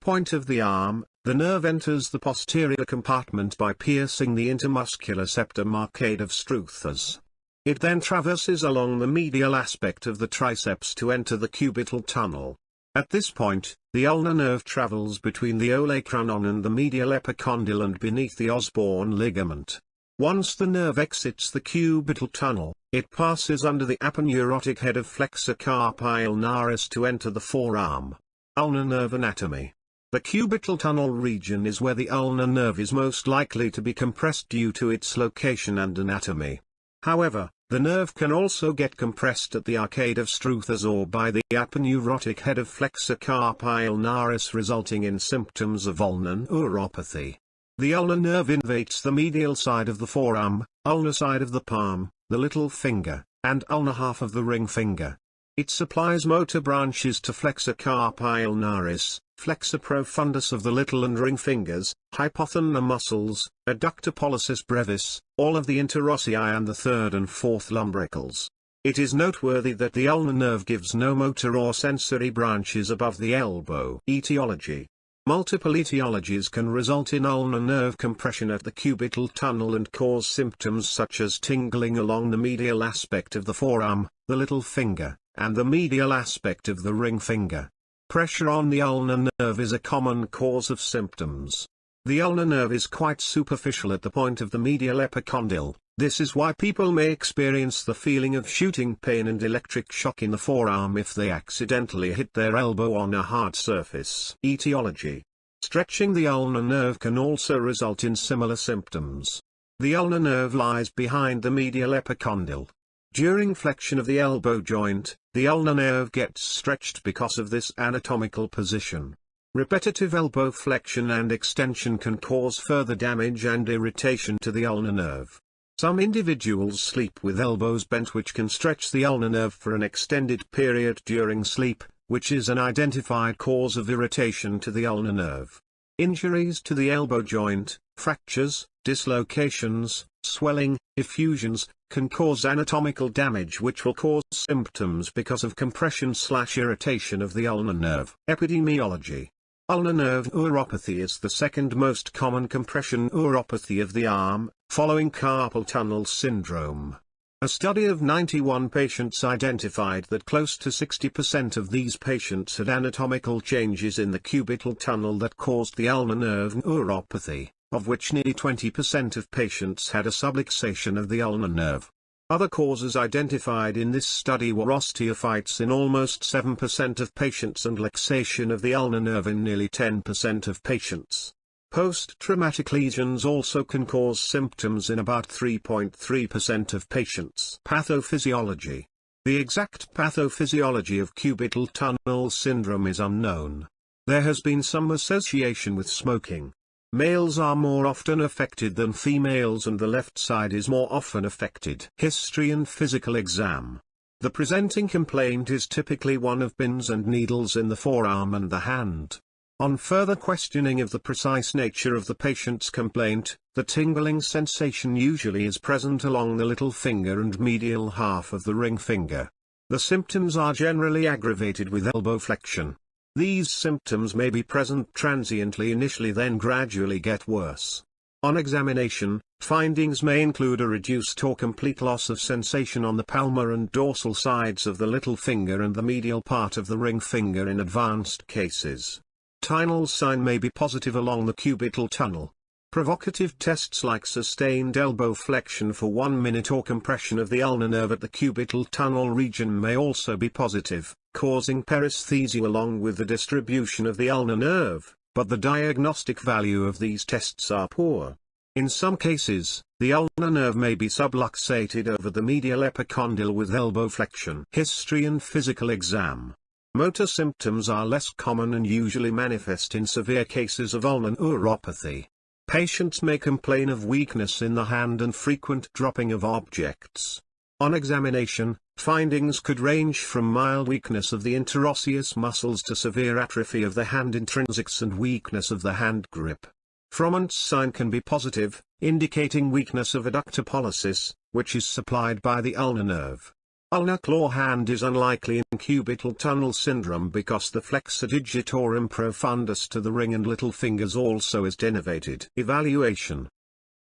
point of the arm, the nerve enters the posterior compartment by piercing the intermuscular septum arcade of struthers. It then traverses along the medial aspect of the triceps to enter the cubital tunnel. At this point, the ulnar nerve travels between the olecranon and the medial epicondyle and beneath the Osborne ligament. Once the nerve exits the cubital tunnel, it passes under the aponeurotic head of flexor carpi ulnaris to enter the forearm. Ulnar nerve anatomy. The cubital tunnel region is where the ulnar nerve is most likely to be compressed due to its location and anatomy. However, the nerve can also get compressed at the arcade of struthers or by the aponeurotic head of flexor carpi ulnaris, resulting in symptoms of ulnar neuropathy. The ulnar nerve innervates the medial side of the forearm, ulnar side of the palm, the little finger, and ulnar half of the ring finger. It supplies motor branches to flexor carpi ulnaris, flexor profundus of the little and ring fingers, hypothenar muscles, adductor pollicis brevis, all of the interossei and the third and fourth lumbricals. It is noteworthy that the ulnar nerve gives no motor or sensory branches above the elbow. Etiology. Multiple etiologies can result in ulnar nerve compression at the cubital tunnel and cause symptoms such as tingling along the medial aspect of the forearm, the little finger, and the medial aspect of the ring finger. Pressure on the ulnar nerve is a common cause of symptoms. The ulnar nerve is quite superficial at the point of the medial epicondyle. This is why people may experience the feeling of shooting pain and electric shock in the forearm if they accidentally hit their elbow on a hard surface. Etiology. Stretching the ulnar nerve can also result in similar symptoms. The ulnar nerve lies behind the medial epicondyle. During flexion of the elbow joint, the ulnar nerve gets stretched because of this anatomical position. Repetitive elbow flexion and extension can cause further damage and irritation to the ulnar nerve. Some individuals sleep with elbows bent, which can stretch the ulnar nerve for an extended period during sleep, which is an identified cause of irritation to the ulnar nerve. Injuries to the elbow joint, fractures, dislocations, swelling, effusions, can cause anatomical damage which will cause symptoms because of compression/irritation of the ulnar nerve. Epidemiology. Ulnar nerve neuropathy is the second most common compression neuropathy of the arm, following carpal tunnel syndrome. A study of 91 patients identified that close to 60% of these patients had anatomical changes in the cubital tunnel that caused the ulnar nerve neuropathy, of which nearly 20% of patients had a subluxation of the ulnar nerve. Other causes identified in this study were osteophytes in almost 7% of patients and luxation of the ulnar nerve in nearly 10% of patients. Post-traumatic lesions also can cause symptoms in about 3.3% of patients. Pathophysiology. The exact pathophysiology of cubital tunnel syndrome is unknown. There has been some association with smoking. Males are more often affected than females and the left side is more often affected. History and physical exam. The presenting complaint is typically one of pins and needles in the forearm and the hand. On further questioning of the precise nature of the patient's complaint, the tingling sensation usually is present along the little finger and medial half of the ring finger. The symptoms are generally aggravated with elbow flexion. These symptoms may be present transiently initially, then gradually get worse. On examination, findings may include a reduced or complete loss of sensation on the palmar and dorsal sides of the little finger and the medial part of the ring finger in advanced cases. Tinel sign may be positive along the cubital tunnel. Provocative tests like sustained elbow flexion for 1 minute or compression of the ulnar nerve at the cubital tunnel region may also be positive, causing paresthesia along with the distribution of the ulnar nerve, but the diagnostic value of these tests are poor. In some cases, the ulnar nerve may be subluxated over the medial epicondyle with elbow flexion. History and physical exam. Motor symptoms are less common and usually manifest in severe cases of ulnar neuropathy. Patients may complain of weakness in the hand and frequent dropping of objects. On examination, findings could range from mild weakness of the interosseous muscles to severe atrophy of the hand intrinsics and weakness of the hand grip. Froment sign can be positive, indicating weakness of adductor pollicis, which is supplied by the ulnar nerve. Ulnar claw hand is unlikely in cubital tunnel syndrome because the flexor digitorum profundus to the ring and little fingers also is denervated. Evaluation.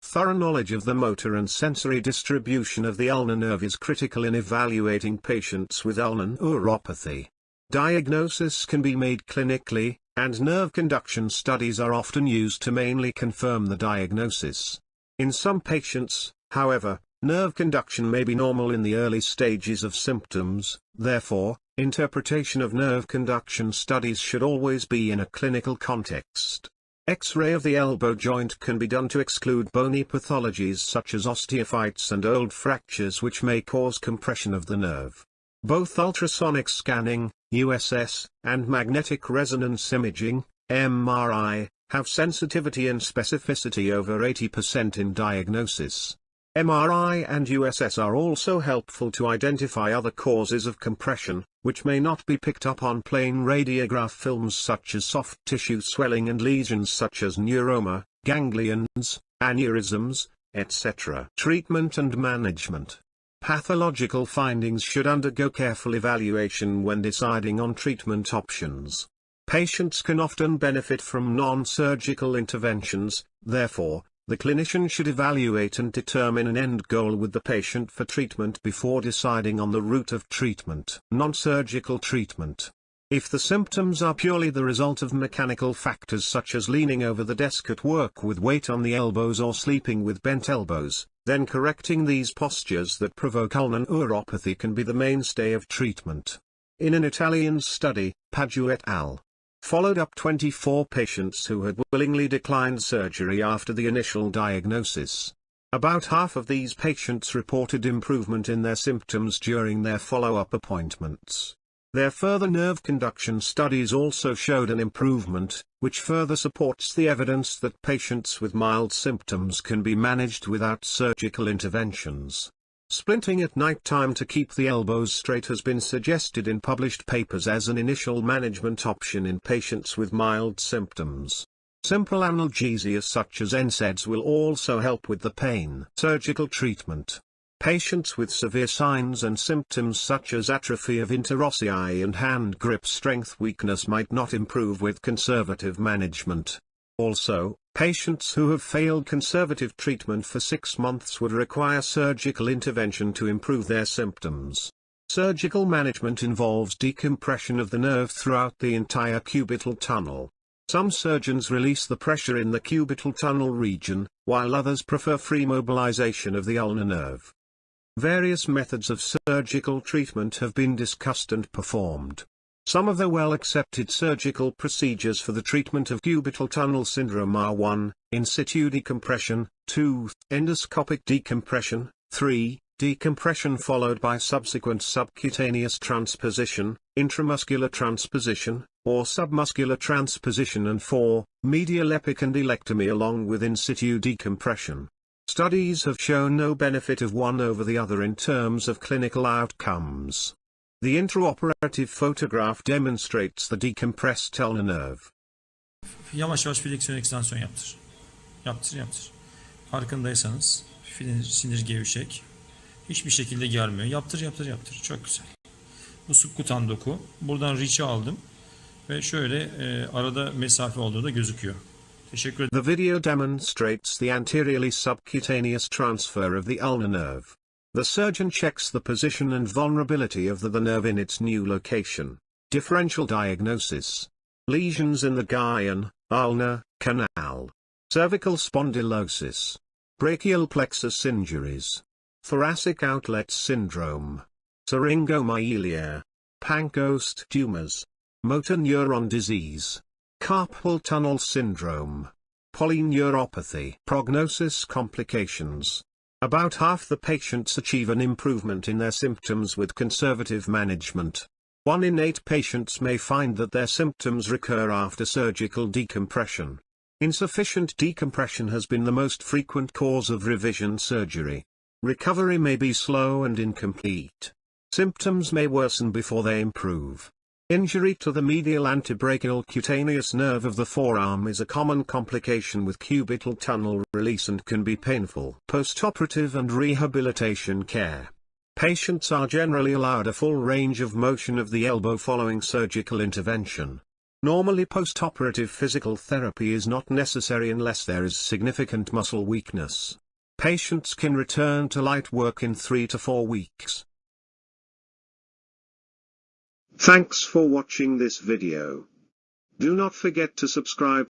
Thorough knowledge of the motor and sensory distribution of the ulnar nerve is critical in evaluating patients with ulnar neuropathy. Diagnosis can be made clinically, and nerve conduction studies are often used to mainly confirm the diagnosis. In some patients, however, nerve conduction may be normal in the early stages of symptoms, therefore, interpretation of nerve conduction studies should always be in a clinical context. X-ray of the elbow joint can be done to exclude bony pathologies such as osteophytes and old fractures which may cause compression of the nerve. Both ultrasonic scanning, USS, and magnetic resonance imaging, MRI, have sensitivity and specificity over 80% in diagnosis. MRI and USS are also helpful to identify other causes of compression, which may not be picked up on plain radiograph films such as soft tissue swelling and lesions such as neuroma, ganglions, aneurysms, etc. Treatment and management. Pathological findings should undergo careful evaluation when deciding on treatment options. Patients can often benefit from non-surgical interventions, therefore, the clinician should evaluate and determine an end goal with the patient for treatment before deciding on the route of treatment. Non-surgical treatment. If the symptoms are purely the result of mechanical factors such as leaning over the desk at work with weight on the elbows or sleeping with bent elbows, then correcting these postures that provoke ulnar neuropathy can be the mainstay of treatment. In an Italian study, Padua et al. Followed up 24 patients who had willingly declined surgery after the initial diagnosis. About half of these patients reported improvement in their symptoms during their follow-up appointments. Their further nerve conduction studies also showed an improvement, which further supports the evidence that patients with mild symptoms can be managed without surgical interventions. Splinting at night time to keep the elbows straight has been suggested in published papers as an initial management option in patients with mild symptoms. Simple analgesia such as NSAIDs will also help with the pain. Surgical treatment. Patients with severe signs and symptoms such as atrophy of interossei and hand grip strength weakness might not improve with conservative management. Also, patients who have failed conservative treatment for 6 months would require surgical intervention to improve their symptoms. Surgical management involves decompression of the nerve throughout the entire cubital tunnel. Some surgeons release the pressure in the cubital tunnel region, while others prefer free mobilization of the ulnar nerve. Various methods of surgical treatment have been discussed and performed. Some of the well-accepted surgical procedures for the treatment of cubital tunnel syndrome are 1. In situ decompression, 2. Endoscopic decompression, 3. Decompression followed by subsequent subcutaneous transposition, intramuscular transposition, or submuscular transposition, and 4. Medial epicondylectomy along with in situ decompression. Studies have shown no benefit of one over the other in terms of clinical outcomes. The intraoperative photograph demonstrates the decompressed ulnar nerve. Yavaş yavaş fleksiyon ekstansiyon yaptır. Yaptır. Farkındaysanız sinir gevşek. Hiçbir şekilde gelmiyor. Yaptır. Çok güzel. Bu subkutan doku. Buradan reach'i aldım. Ve şöyle arada mesafe olduğu da gözüküyor. Teşekkür ederim. The video demonstrates the anteriorly subcutaneous transfer of the ulnar nerve. The surgeon checks the position and vulnerability of the nerve in its new location. Differential diagnosis. Lesions in the Guyana, ulnar, canal. Cervical spondylosis. Brachial plexus injuries. Thoracic outlet syndrome. Syringomyelia. Pancoast tumors. Motor neuron disease. Carpal tunnel syndrome. Polyneuropathy. Prognosis complications. About half the patients achieve an improvement in their symptoms with conservative management. 1 in 8 patients may find that their symptoms recur after surgical decompression. Insufficient decompression has been the most frequent cause of revision surgery. Recovery may be slow and incomplete. Symptoms may worsen before they improve. Injury to the medial antebrachial cutaneous nerve of the forearm is a common complication with cubital tunnel release and can be painful. Postoperative and rehabilitation care. Patients are generally allowed a full range of motion of the elbow following surgical intervention. Normally post-operative physical therapy is not necessary unless there is significant muscle weakness. Patients can return to light work in 3 to 4 weeks. Thanks for watching this video. Do not forget to subscribe